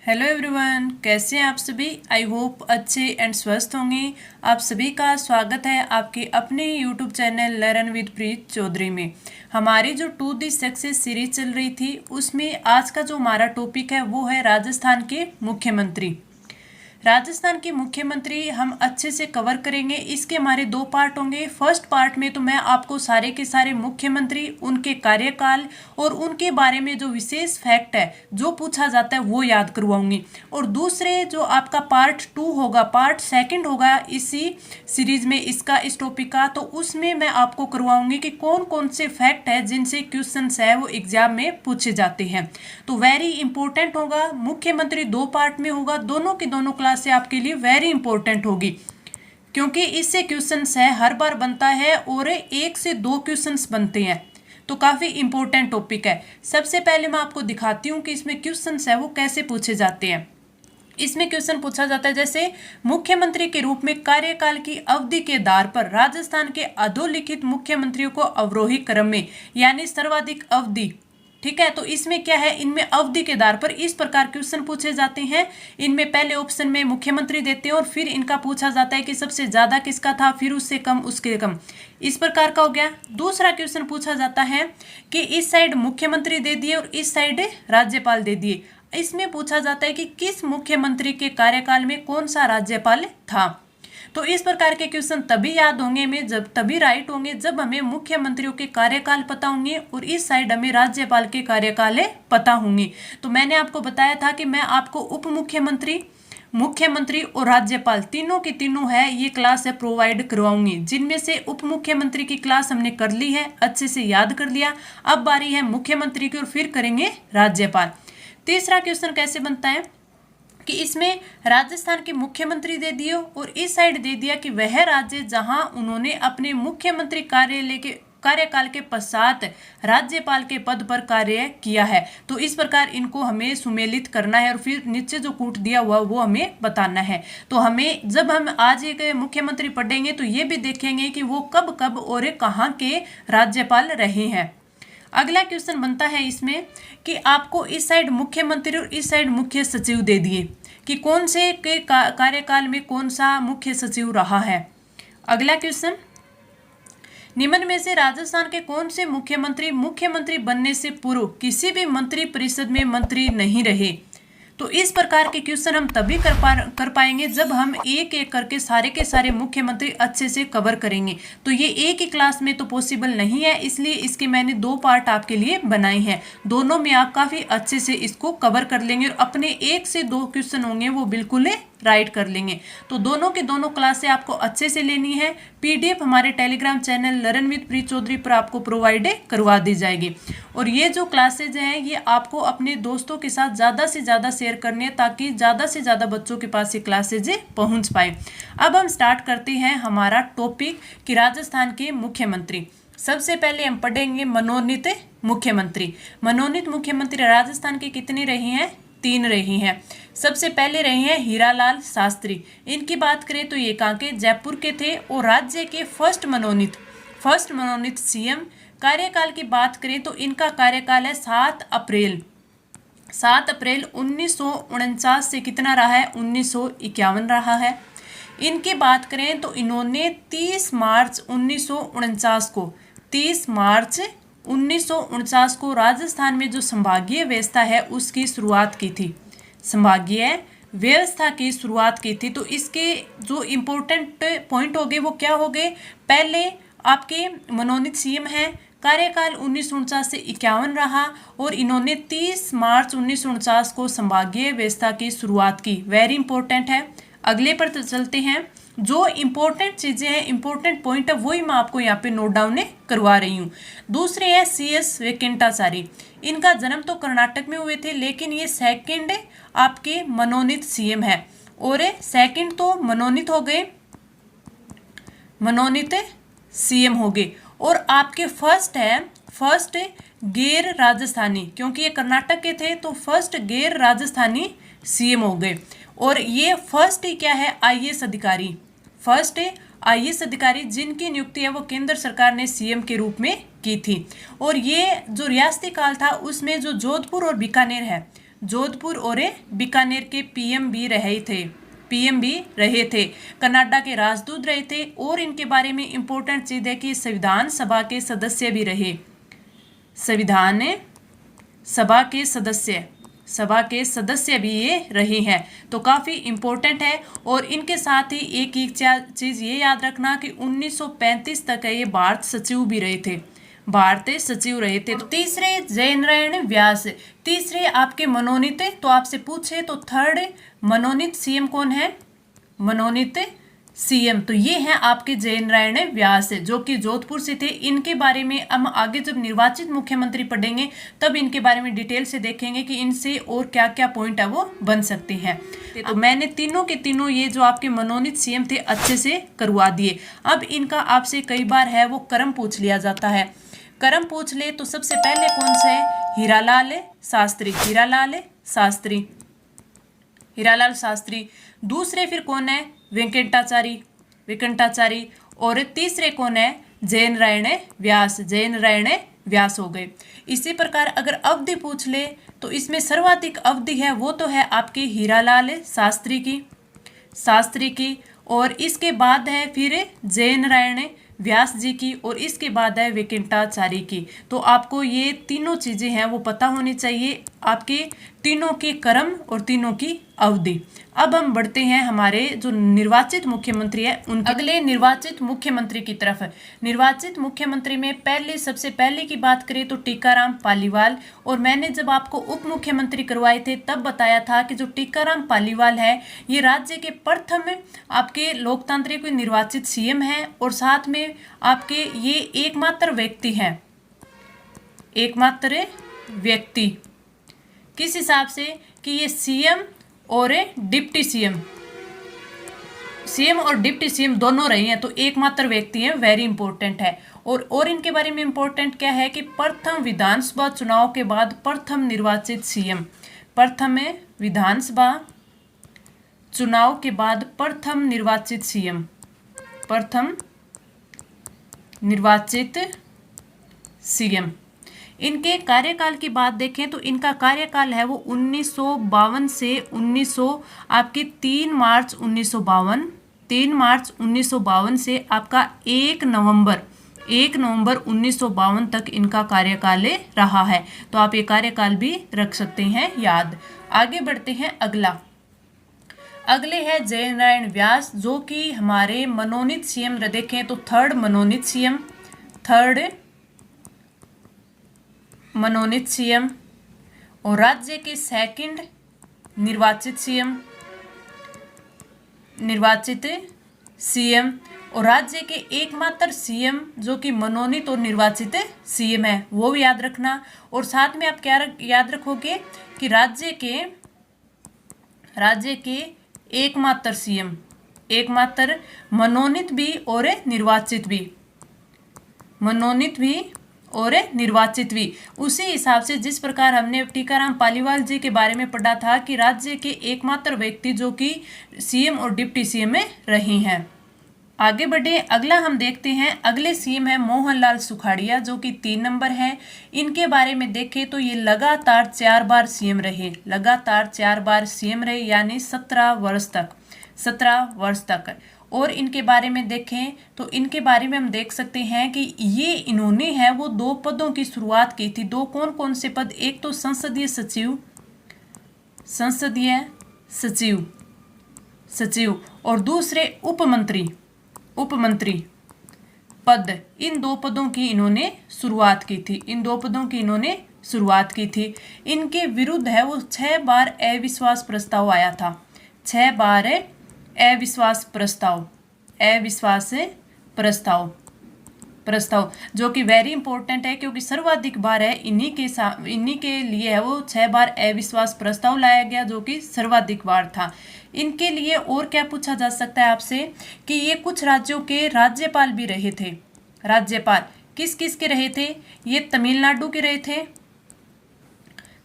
Hello everyone, कैसे हैं आप सभी। आई होप अच्छे एंड स्वस्थ होंगे। आप सभी का स्वागत है आपके अपने यूट्यूब चैनल लर्न विद प्रीत चौधरी में। हमारी जो टू दी सक्सेस सीरीज चल रही थी उसमें आज का जो हमारा टॉपिक है वो है राजस्थान के मुख्यमंत्री। राजस्थान के मुख्यमंत्री हम अच्छे से कवर करेंगे। इसके हमारे दो पार्ट होंगे। फर्स्ट पार्ट में तो मैं आपको सारे के सारे मुख्यमंत्री, उनके कार्यकाल और उनके बारे में जो विशेष फैक्ट है जो पूछा जाता है वो याद करवाऊंगी। और दूसरे जो आपका पार्ट 2 होगा, पार्ट सेकंड होगा इसी सीरीज में इसका, इस टॉपिक का, तो उसमें मैं आपको करवाऊंगी कि कौन कौन से फैक्ट है जिनसे क्वेश्चन है वो एग्जाम में पूछे जाते हैं। तो वेरी इंपॉर्टेंट होगा। मुख्यमंत्री दो पार्ट में होगा, दोनों की दोनों क्लास से आपके लिए वेरी इंपॉर्टेंट होगी क्योंकि इससे क्वेश्चंस है हर बार बनता है और 1 से 2 क्वेश्चंस बनते हैं, तो काफी इंपॉर्टेंट टॉपिक है। सबसे पहले मैं आपको दिखाती हूँ कि इसमें क्वेश्चंस है वो कैसे पूछे जाते हैं। इसमें क्वेश्चन पूछा जाता है जैसे मुख्यमंत्री के रूप में कार्यकाल की अवधि के आधार पर राजस्थान के अधोलिखित मुख्यमंत्रियों को अवरोही क्रम में यानी सर्वाधिक अवधि, ठीक है। तो इसमें क्या है, इनमें अवधि के आधार पर इस प्रकार क्वेश्चन पूछे जाते हैं। इनमें पहले ऑप्शन में मुख्यमंत्री देते हैं और फिर इनका पूछा जाता है कि सबसे ज्यादा किसका था, फिर उससे कम, उसके कम, इस प्रकार का हो गया। दूसरा क्वेश्चन पूछा जाता है कि इस साइड मुख्यमंत्री दे दिए और इस साइड राज्यपाल दे दिए। इसमें पूछा जाता है कि किस मुख्यमंत्री के कार्यकाल में कौन सा राज्यपाल था। तो इस प्रकार के क्वेश्चन तभी याद होंगे हमें, जब तभी राइट होंगे जब हमें मुख्यमंत्रियों के कार्यकाल पता होंगे और इस साइड हमें राज्यपाल के कार्यकाल पता होंगे। तो मैंने आपको बताया था कि मैं आपको उप मुख्यमंत्री, मुख्यमंत्री और राज्यपाल तीनों की तीनों है ये क्लास है प्रोवाइड करवाऊंगी, जिनमें से उप मुख्यमंत्री की क्लास हमने कर ली है, अच्छे से याद कर लिया। अब बारी है मुख्यमंत्री की और फिर करेंगे राज्यपाल। तीसरा क्वेश्चन कैसे बनता है कि इसमें राजस्थान के मुख्यमंत्री दे दिए और इस साइड दे दिया कि वह राज्य जहां उन्होंने अपने मुख्यमंत्री कार्यालय के कार्यकाल के पश्चात राज्यपाल के पद पर कार्य किया है। तो इस प्रकार इनको हमें सुमेलित करना है और फिर नीचे जो कूट दिया हुआ वो हमें बताना है। तो हमें जब हम आज एक मुख्यमंत्री पढ़ेंगे तो ये भी देखेंगे कि वो कब कब और कहाँ के राज्यपाल रहे हैं। अगला क्वेश्चन बनता है इसमें कि आपको इस साइड मुख्यमंत्री और इस साइड मुख्य सचिव दे दिए कि कौन से के कार्यकाल में कौन सा मुख्य सचिव रहा है। अगला क्वेश्चन, निम्न में से राजस्थान के कौन से मुख्यमंत्री मुख्यमंत्री बनने से पूर्व किसी भी मंत्री परिषद में मंत्री नहीं रहे। तो इस प्रकार के क्वेश्चन हम तभी कर पाएंगे जब हम एक एक करके सारे के सारे मुख्यमंत्री अच्छे से कवर करेंगे। तो ये एक ही क्लास में तो पॉसिबल नहीं है, इसलिए इसके मैंने दो पार्ट आपके लिए बनाए हैं। दोनों में आप काफी अच्छे से इसको कवर कर लेंगे और अपने 1 से 2 क्वेश्चन होंगे वो बिल्कुल राइट कर लेंगे। तो दोनों के दोनों क्लासें आपको अच्छे से लेनी है। पीडीएफ हमारे टेलीग्राम चैनल लर्न विद प्रीत चौधरी पर आपको प्रोवाइड करवा दी जाएगी। और ये जो क्लासेज हैं ये आपको अपने दोस्तों के साथ ज़्यादा से ज़्यादा शेयर करनी है ताकि ज़्यादा से ज़्यादा बच्चों के पास ये क्लासेज पहुंच पाए। अब हम स्टार्ट करते हैं हमारा टॉपिक कि राजस्थान के मुख्यमंत्री। सबसे पहले हम पढ़ेंगे मनोनीत मुख्यमंत्री। मनोनीत मुख्यमंत्री राजस्थान के कितने रहे हैं, 3 रहे हैं। सबसे पहले रहे हैं हीरालाल शास्त्री। इनकी बात करें तो ये कहाँ के, जयपुर के थे और राज्य के फर्स्ट मनोनीत सीएम। कार्यकाल की बात करें तो इनका कार्यकाल है 7 अप्रैल 1949 से कितना रहा है, 1951 रहा है। इनकी बात करें तो इन्होंने 30 मार्च 1949 को राजस्थान में जो संभागीय व्यवस्था है उसकी शुरुआत की थी, संभागीय व्यवस्था की शुरुआत की थी। तो इसके जो इम्पोर्टेंट पॉइंट हो गए वो क्या हो गए, पहले आपके मनोनीत सीएम हैं, कार्यकाल 1949 से 51 रहा और इन्होंने 30 मार्च 1949 को संभागीय व्यवस्था की शुरुआत की। वेरी इंपॉर्टेंट है। अगले पर चलते हैं। जो इंपॉर्टेंट चीजें हैं, इंपॉर्टेंट पॉइंट है वही मैं आपको यहाँ पे नोट डाउन करवा रही हूँ। दूसरे है CS वेंकटाचारी। इनका जन्म तो कर्नाटक में हुए थे लेकिन ये सेकंड आपके मनोनीत सीएम है और सेकंड तो मनोनीत हो गए, मनोनीत सीएम हो गए। और आपके फर्स्ट गैर राजस्थानी, क्योंकि ये कर्नाटक के थे तो फर्स्ट गैर राजस्थानी सीएम हो गए। और ये फर्स्ट क्या है, IAS अधिकारी, फर्स्ट IAS अधिकारी जिनकी नियुक्ति है वो केंद्र सरकार ने सीएम के रूप में की थी। और ये जो रियासती काल था उसमें जो जोधपुर और बीकानेर है, जोधपुर और बीकानेर के पीएम भी रहे थे, कनाडा के राजदूत रहे थे, और इनके बारे में इंपॉर्टेंट चीज है कि संविधान सभा के सदस्य भी रहे। संविधान सभा के सदस्य भी ये रहे हैं, तो काफ़ी इम्पोर्टेंट है। और इनके साथ ही एक चीज़ ये याद रखना कि 1935 तक ये भारत सचिव रहे थे। तो तीसरे जयनारायण व्यास, तीसरे आपके मनोनीत, तो आपसे पूछे तो थर्ड मनोनीत सीएम कौन है? मनोनीत सीएम तो ये हैं आपके जयनारायण व्यास, जो कि जोधपुर से थे। इनके बारे में हम आगे जब निर्वाचित मुख्यमंत्री पढ़ेंगे तब इनके बारे में डिटेल से देखेंगे कि इनसे और क्या क्या पॉइंट है वो बन सकते हैं। तो मैंने तीनों के तीनों ये जो आपके मनोनीत सीएम थे अच्छे से करवा दिए। अब इनका आपसे कई बार है वो कर्म पूछ लिया जाता है। कर्म पूछ ले तो सबसे पहले कौन सा है? हीरालाल शास्त्री। दूसरे फिर कौन है? वेंकटाचारी। और तीसरे कौन है? जयनारायण व्यास हो गए। इसी प्रकार अगर अवधि पूछ ले तो इसमें सर्वाधिक अवधि है वो तो है आपके हीरालाल शास्त्री की, और इसके बाद है फिर जयनारायण व्यास जी की, और इसके बाद है वेंकटाचारी की। तो आपको ये तीनों चीजें हैं वो पता होनी चाहिए, आपके तीनों के कर्म और तीनों की अवधि। अब हम बढ़ते हैं हमारे जो निर्वाचित मुख्यमंत्री है उनके अगले निर्वाचित मुख्यमंत्री की तरफ। निर्वाचित मुख्यमंत्री में सबसे पहले की बात करें तो टीकाराम पालीवाल। और मैंने जब आपको उप मुख्यमंत्री करवाए थे तब बताया था कि जो टीकाराम पालीवाल है ये राज्य के प्रथम आपके लोकतांत्रिक निर्वाचित सीएम है, और साथ में आपके ये एकमात्र व्यक्ति किस हिसाब से कि ये सीएम और डिप्टी सीएम दोनों रहे हैं, तो एकमात्र व्यक्ति हैं, वेरी इंपॉर्टेंट है। और इनके बारे में इंपॉर्टेंट क्या है कि प्रथम विधानसभा चुनाव के बाद प्रथम निर्वाचित सीएम, प्रथम विधानसभा चुनाव के बाद प्रथम निर्वाचित सीएम। इनके कार्यकाल की बात देखें तो इनका कार्यकाल है वो 1952 से 3 मार्च 1952 से आपका 1 नवंबर 1952 तक इनका कार्यकाल रहा है। तो आप ये कार्यकाल भी रख सकते हैं याद। आगे बढ़ते हैं अगले है जयनारायण व्यास, जो कि हमारे मनोनीत सीएम देखें तो थर्ड मनोनीत सीएम, और राज्य के सेकंड निर्वाचित सीएम, और राज्य के एकमात्र सीएम जो कि मनोनीत और निर्वाचित सीएम है, वो भी याद रखना। और साथ में आप क्या याद रखोगे कि राज्य के एकमात्र सीएम, एकमात्र मनोनीत भी और निर्वाचित भी उसी हिसाब से जिस प्रकार हमने टीकाराम पालीवाल जी के बारे में पढ़ा था कि राज्य के एकमात्र व्यक्ति जो कि सीएम और डिप्टी सीएम में रहे हैं। आगे बढ़े, अगला हम देखते हैं। अगले सीएम है मोहनलाल सुखाड़िया, जो कि 3 नंबर है। इनके बारे में देखें तो ये लगातार 4 बार सीएम रहे, यानी 17 वर्ष तक। और इनके बारे में देखें तो इनके बारे में हम देख सकते हैं कि ये इन्होंने है वो 2 पदों की शुरुआत की थी। 2 कौन से पद? एक तो संसदीय सचिव और दूसरे उपमंत्री पद। इन 2 पदों की इन्होंने शुरुआत की थी। इनके विरुद्ध है वो 6 बार अविश्वास प्रस्ताव आया था। 6 बार अविश्वास प्रस्ताव जो कि वेरी इंपॉर्टेंट है, क्योंकि सर्वाधिक बार है इन्हीं के लिए है वो 6 बार अविश्वास प्रस्ताव लाया गया, जो कि सर्वाधिक बार था। इनके लिए और क्या पूछा जा सकता है आपसे कि ये कुछ राज्यों के राज्यपाल भी रहे थे। राज्यपाल किस के रहे थे? ये तमिलनाडु के रहे थे,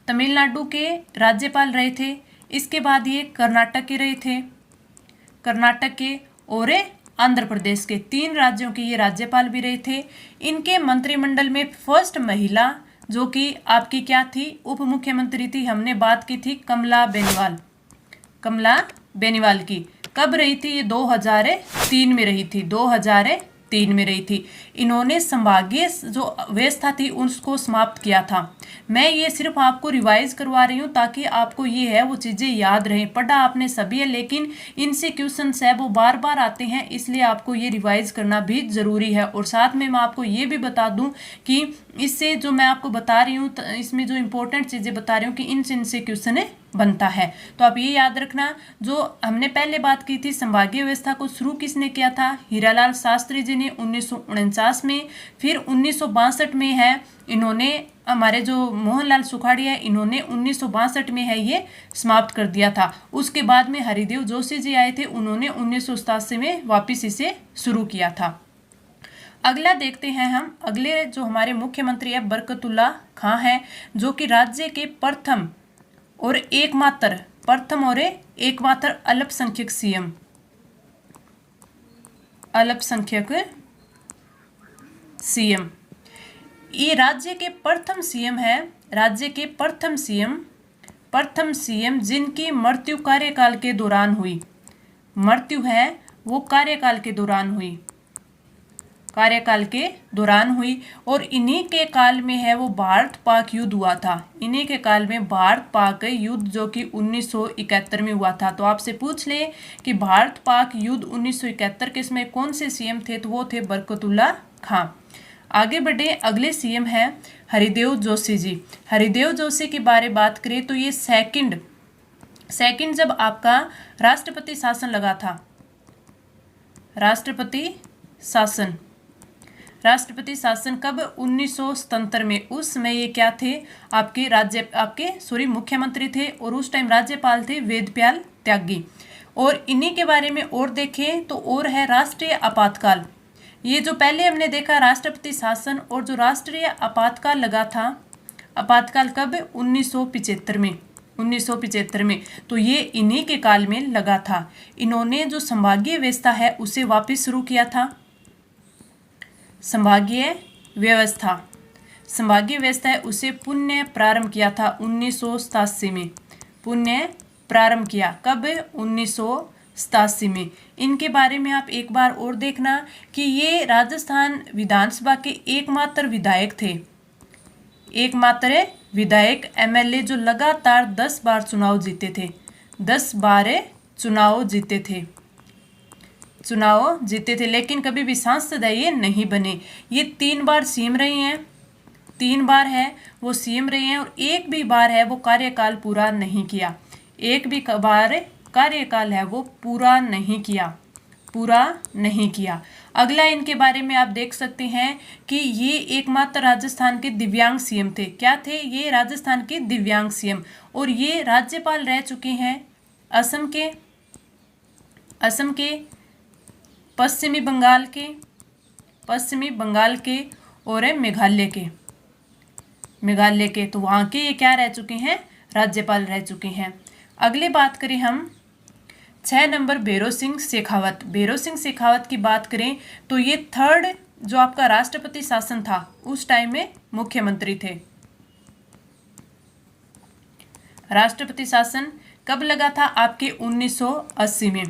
तमिलनाडु के राज्यपाल रहे थे। इसके बाद ये कर्नाटक के रहे थे, कर्नाटक के और आंध्र प्रदेश के 3 राज्यों के ये राज्यपाल भी रहे थे। इनके मंत्रिमंडल में फर्स्ट महिला जो कि आपकी क्या थी, उप मुख्यमंत्री थी। हमने बात की थी कमला बेनीवाल की। कब रही थी ये? 2003 में रही थी, 2003 में रही थी। इन्होंने संभागीय जो व्यवस्था थी उसको समाप्त किया था। मैं ये सिर्फ आपको रिवाइज करवा रही हूँ ताकि आपको ये है वो चीज़ें याद रहें। पढ़ा आपने सभी है, लेकिन इनसे क्वेश्चंस है वो बार बार आते हैं, इसलिए आपको ये रिवाइज करना भी ज़रूरी है। और साथ में मैं आपको ये भी बता दूं कि इससे जो मैं आपको बता रही हूँ इसमें जो इंपॉर्टेंट चीज़ें बता रही हूँ कि इनसे क्वेश्चन बनता है। तो आप ये याद रखना, जो हमने पहले बात की थी संभागीय व्यवस्था को शुरू किसने किया था? हीरालाल शास्त्री जी ने 1949 में। फिर 1962 में है इन्होंने, हमारे जो मोहनलाल सुखाड़िया है इन्होंने 1962 में है ये समाप्त कर दिया था। उसके बाद में हरिदेव जोशी जी आए थे, उन्होंने 1987 में वापस इसे शुरू किया था। अगला देखते हैं हम। अगले जो हमारे मुख्यमंत्री है बरकतुल्ला खां है, जो कि राज्य के प्रथम और एकमात्र अल्पसंख्यक सीएम। ये राज्य के प्रथम सीएम है, राज्य के प्रथम सीएम जिनकी मृत्यु कार्यकाल के दौरान हुई। मृत्यु है वो कार्यकाल के दौरान हुई और इन्हीं के काल में है वो भारत पाक युद्ध हुआ था। इन्हीं के काल में भारत पाक युद्ध जो कि 1971 में हुआ था। तो आपसे पूछ ले कि भारत पाक युद्ध 1971 के समय कौन से सीएम थे, तो वो थे बरकतुल्ला खां। आगे बढ़े, अगले सीएम है हरिदेव जोशी जी। हरिदेव जोशी के बारे बात करें तो ये सेकंड जब आपका राष्ट्रपति शासन लगा था, राष्ट्रपति शासन कब? 1977 में। उस समय ये क्या थे? मुख्यमंत्री थे और उस टाइम राज्यपाल थे वेदप्याल त्यागी। और इन्हीं के बारे में और देखें तो और है राष्ट्रीय आपातकाल। ये जो पहले हमने देखा राष्ट्रपति शासन और जो राष्ट्रीय आपातकाल लगा था, आपातकाल कब? 1975 में। तो ये इन्हीं के काल में लगा था। इन्होंने जो संभागीय व्यवस्था है उसे वापस शुरू किया था। संभागीय व्यवस्था है उसे पुनः प्रारंभ किया था 1987 में। पुनः प्रारंभ किया कब? 1987 में। इनके बारे में आप एक बार और देखना कि ये राजस्थान विधानसभा के एकमात्र विधायक एमएलए जो लगातार 10 बार चुनाव जीते थे। 10 बार चुनाव जीते थे, लेकिन कभी भी सांसद ये नहीं बने। ये 3 बार सीएम रहे हैं, 3 बार है वो सीएम रहे हैं और एक भी बार है वो कार्यकाल पूरा नहीं किया। एक भी बार कार्यकाल है वो पूरा नहीं किया। अगला इनके बारे में आप देख सकते हैं कि ये एकमात्र राजस्थान के दिव्यांग सीएम थे। क्या थे ये? राजस्थान के दिव्यांग सीएम। और ये राज्यपाल रह चुके हैं असम के, पश्चिमी बंगाल के और मेघालय के। तो वहाँ के ये क्या रह चुके हैं? राज्यपाल रह चुके हैं। अगले बात करें हम 6 नंबर भैरों सिंह शेखावत की बात करें तो ये 3rd जो आपका राष्ट्रपति शासन था उस टाइम में मुख्यमंत्री थे। राष्ट्रपति शासन कब लगा था? आपके 1980 में।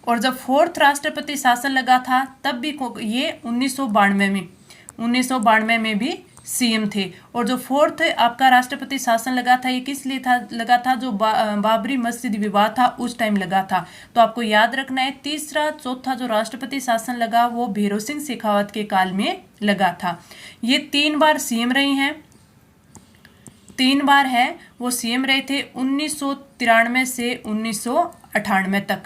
और जब 4th राष्ट्रपति शासन लगा था तब भी ये 1992 में भी सीएम थे। और जो 4th आपका राष्ट्रपति शासन लगा था ये किस लिए लगा था? जो बाबरी मस्जिद विवाद था उस टाइम लगा था। तो आपको याद रखना है 3रा 4था जो राष्ट्रपति शासन लगा वो भैरों सिंह शेखावत के काल में लगा था। ये 3 बार सीएम रहे हैं, 3 बार है वो सीएम रहे थे 1993 से 1998 तक।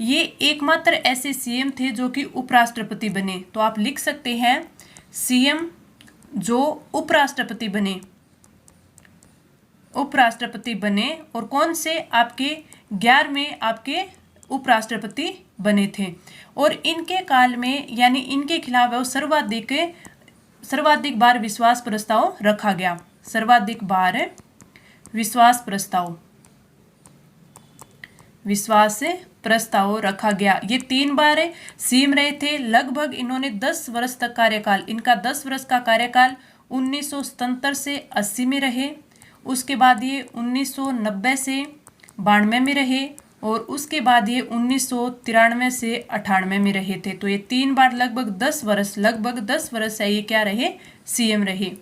ये एकमात्र ऐसे सीएम थे जो कि उपराष्ट्रपति बने। तो आप लिख सकते हैं सीएम जो उपराष्ट्रपति बने और कौन से? आपके 11वें आपके उपराष्ट्रपति बने थे। और इनके काल में यानी इनके खिलाफ सर्वाधिक बार विश्वास प्रस्ताव रखा गया। सर्वाधिक बार विश्वास प्रस्ताव रखा गया। ये 3 बार सीएम रहे थे। लगभग इन्होंने 10 वर्ष तक कार्यकाल, इनका 10 वर्ष का कार्यकाल 1977 से 80 में रहे, उसके बाद ये 1990 से 92 में रहे, और उसके बाद ये 1993 से 98 में रहे थे। तो ये 3 बार लगभग 10 वर्ष से ये क्या रहे, सीएम रहे।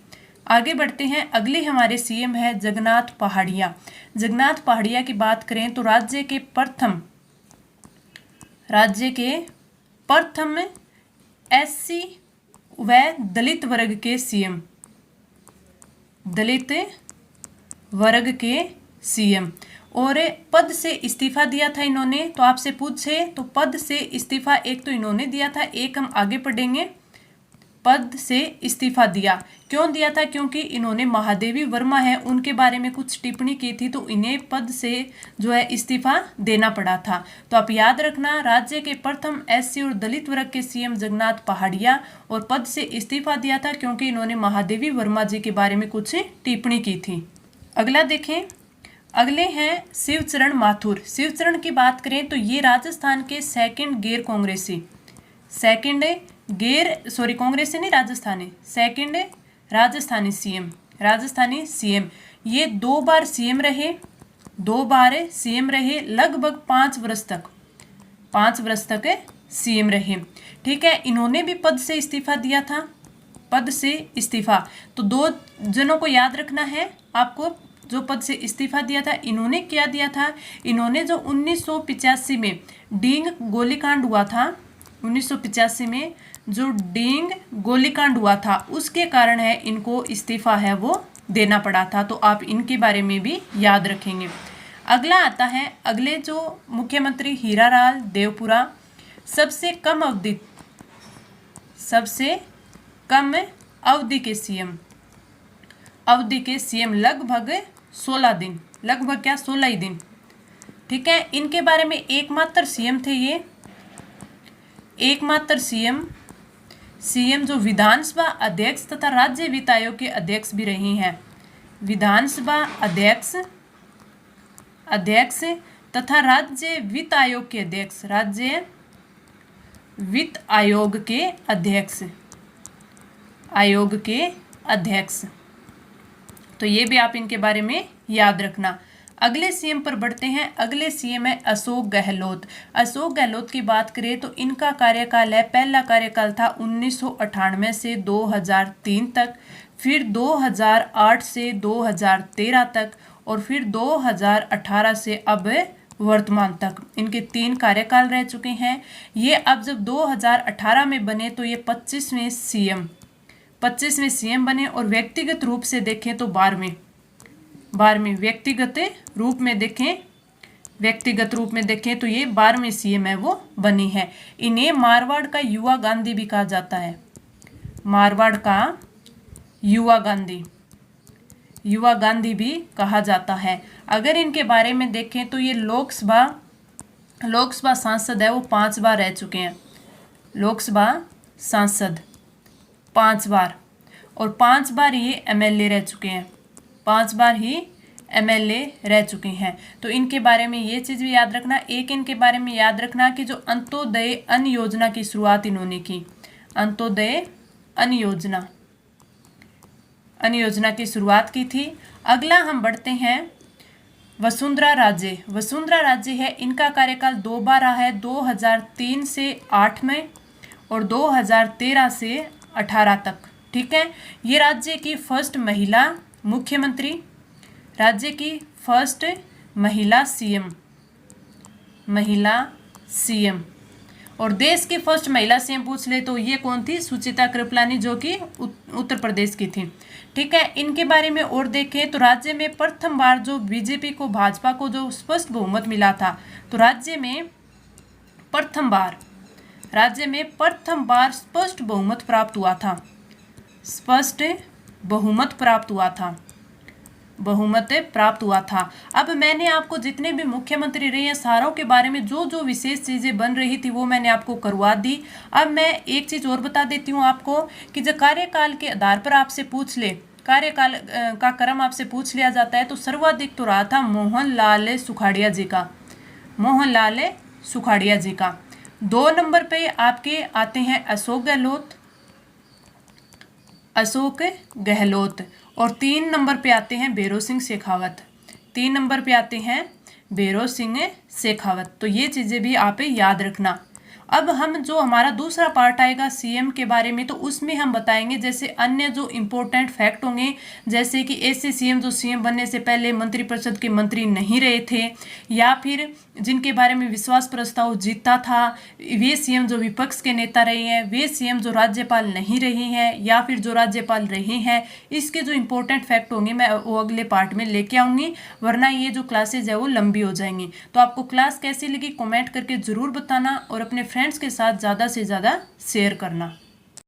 आगे बढ़ते हैं, अगले हमारे सीएम है जगन्नाथ पहाड़िया। जगन्नाथ पहाड़िया की बात करें तो राज्य के प्रथम एससी व दलित वर्ग के सीएम, दलित वर्ग के सीएम। और पद से इस्तीफा दिया था इन्होंने। तो आपसे पूछे तो पद से इस्तीफा एक तो इन्होंने दिया था, एक हम आगे पढ़ेंगे। पद से इस्तीफा दिया, क्यों दिया था? क्योंकि इन्होंने महादेवी वर्मा है उनके बारे में कुछ टिप्पणी की थी, तो इन्हें पद से जो है इस्तीफा देना पड़ा था। तो आप याद रखना, राज्य के प्रथम एससी और दलित वर्ग के सीएम जगन्नाथ पहाड़िया, और पद से इस्तीफा दिया था क्योंकि इन्होंने महादेवी वर्मा जी के बारे में कुछ टिप्पणी की थी। अगला देखें, अगले हैं शिवचरण माथुर। शिवचरण की बात करें तो ये राजस्थान के सेकंड राजस्थानी सीएम। ये 2 बार सीएम रहे, लगभग 5 वर्ष तक सीएम रहे। ठीक है, इन्होंने भी पद से इस्तीफा दिया था, पद से इस्तीफा। तो 2 जनों को याद रखना है आपको, जो पद से इस्तीफा दिया था। इन्होंने क्या दिया था? इन्होंने जो 1985 में डींग गोलीकांड हुआ था, 1985 में जो डींग गोलीकांड हुआ था, उसके कारण है इनको इस्तीफा है वो देना पड़ा था। तो आप इनके बारे में भी याद रखेंगे। अगला आता है, अगले जो मुख्यमंत्री हीरालाल देवपुरा, सबसे कम अवधि के सीएम, लगभग 16 ही दिन। ठीक है, इनके बारे में एकमात्र सीएम थे ये, एकमात्र सीएम जो विधानसभा अध्यक्ष तथा राज्य वित्त आयोग के अध्यक्ष भी रहे हैं। विधानसभा अध्यक्ष तथा राज्य वित्त आयोग के अध्यक्ष। तो ये भी आप इनके बारे में याद रखना। अगले सीएम पर बढ़ते हैं। अगले सीएम है अशोक गहलोत। अशोक गहलोत की बात करें तो इनका कार्यकाल है, पहला कार्यकाल था 1998 से 2003 तक, फिर 2008 से 2013 तक, और फिर 2018 से अब वर्तमान तक। इनके 3 कार्यकाल रह चुके हैं। ये अब जब 2018 में बने तो ये 25वें सीएम बने, और व्यक्तिगत रूप से देखें तो 12वें व्यक्तिगत रूप में देखें तो ये 12वें सीएम है वो बनी है। इन्हें मारवाड़ का युवा गांधी भी कहा जाता है। मारवाड़ का युवा गांधी भी कहा जाता है। अगर इनके बारे में देखें तो ये लोकसभा सांसद है, वो 5 बार रह चुके हैं। लोकसभा सांसद 5 बार, और 5 बार ये एमएलए रह चुके हैं। 5 बार ही एमएलए रह चुके हैं। तो इनके बारे में ये चीज़ भी याद रखना। एक इनके बारे में याद रखना कि जो अंत्योदय अन्न योजना की शुरुआत इन्होंने की, अंत्योदय अन्न योजना की शुरुआत की थी। अगला हम बढ़ते हैं वसुंधरा राजे है। इनका कार्यकाल 2 बार रहा है, 2003 से 8 में और 2013 से 18 तक। ठीक है, ये राज्य की फर्स्ट महिला मुख्यमंत्री, राज्य की फर्स्ट महिला सीएम, और देश की फर्स्ट महिला सीएम पूछ ले तो ये कौन थी? सुचित्रा कृपलानी, जो कि उत्तर प्रदेश की थी। ठीक है, इनके बारे में और देखें तो राज्य में प्रथम बार जो बीजेपी को, भाजपा को जो स्पष्ट बहुमत मिला था, तो राज्य में प्रथम बार स्पष्ट बहुमत प्राप्त हुआ था। अब मैंने आपको जितने भी मुख्यमंत्री रहे हैं सारों के बारे में जो जो विशेष चीज़ें बन रही थी वो मैंने आपको करवा दी। अब मैं एक चीज़ और बता देती हूँ आपको कि जो कार्यकाल के आधार पर आपसे पूछ ले, कार्यकाल का क्रम आपसे पूछ लिया जाता है, तो सर्वाधिक तो रहा था मोहनलाल सुखाड़िया जी का। 2 नंबर पे आपके आते हैं अशोक गहलोत, अशोक गहलोत। और 3 नंबर पे आते हैं भैरों सिंह शेखावत। 3 नंबर पे आते हैं भैरों सिंह शेखावत। तो ये चीज़ें भी आप याद रखना। अब हम जो हमारा दूसरा पार्ट आएगा सीएम के बारे में, तो उसमें हम बताएंगे जैसे अन्य जो इम्पोर्टेंट फैक्ट होंगे, जैसे कि ऐसे सीएम जो सीएम बनने से पहले मंत्रिपरिषद के मंत्री नहीं रहे थे, या फिर जिनके बारे में विश्वास प्रस्ताव जीता था, वे सीएम जो विपक्ष के नेता रहे हैं, वे सीएम जो राज्यपाल नहीं रहे हैं या फिर जो राज्यपाल रहे हैं। इसके जो इम्पोर्टेंट फैक्ट होंगे मैं वो अगले पार्ट में लेके आऊँगी, वरना ये जो क्लासेज है वो लंबी हो जाएंगी। तो आपको क्लास कैसी लगी कमेंट करके ज़रूर बताना और अपने फ्रेंड्स के साथ ज़्यादा से ज़्यादा शेयर करना।